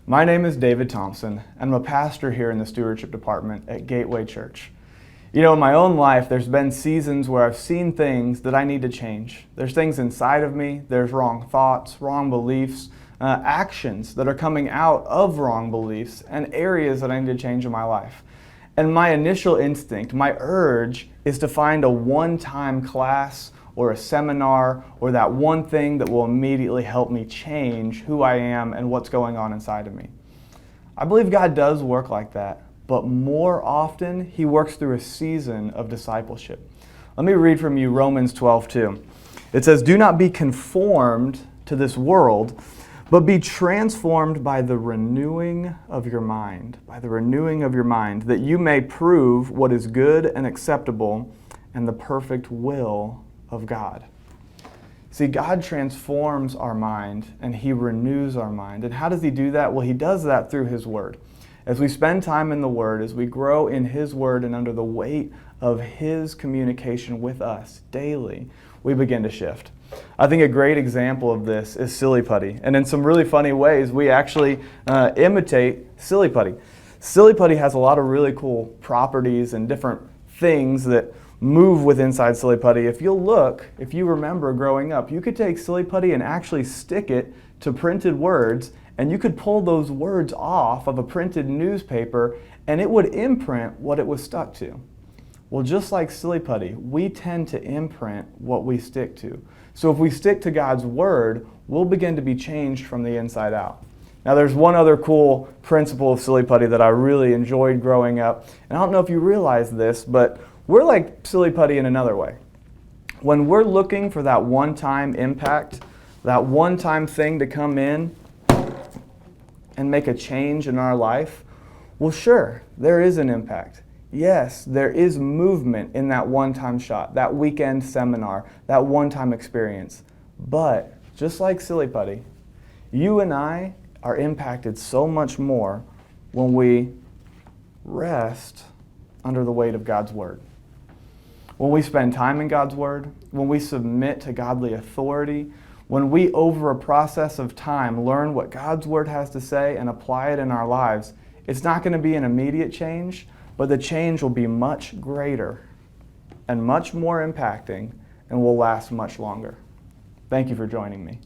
My name is David Thompson, and I'm a pastor here in the stewardship department at Gateway Church. You know, in my own life, there's been seasons where I've seen things that I need to change. There's things inside of me, there's wrong thoughts, wrong beliefs, actions that are coming out of wrong beliefs, and areas that I need to change in my life. And my initial instinct, my urge, is to find a one-time class or a seminar or that one thing that will immediately help me change who I am and what's going on inside of me. I believe God does work like that, but more often He works through a season of discipleship. Let me read from you Romans 12:2. It says, "Do not be conformed to this world, but be transformed by the renewing of your mind, that you may prove what is good and acceptable and the perfect will of God." See, God transforms our mind and He renews our mind. And how does He do that? Well, He does that through His Word. As we spend time in the Word, as we grow in His Word and under the weight of His communication with us daily, we begin to shift. I think a great example of this is Silly Putty. And in some really funny ways, we actually imitate Silly Putty. Silly Putty has a lot of really cool properties and different things that move with inside Silly Putty. If you remember growing up, you could take Silly Putty and actually stick it to printed words, and you could pull those words off of a printed newspaper, and it would imprint what it was stuck to. Well, just like Silly Putty, we tend to imprint what we stick to. So if we stick to God's Word, we'll begin to be changed from the inside out. Now, there's one other cool principle of Silly Putty that I really enjoyed growing up, and I don't know if you realize this, but we're like Silly Putty in another way. When we're looking for that one-time impact, that one-time thing to come in and make a change in our life, well, sure, there is an impact. Yes, there is movement in that one-time shot, that weekend seminar, that one-time experience. But just like Silly Putty, you and I are impacted so much more when we rest under the weight of God's Word. When we spend time in God's Word, when we submit to godly authority, when we, over a process of time, learn what God's Word has to say and apply it in our lives, it's not going to be an immediate change, but the change will be much greater and much more impacting and will last much longer. Thank you for joining me.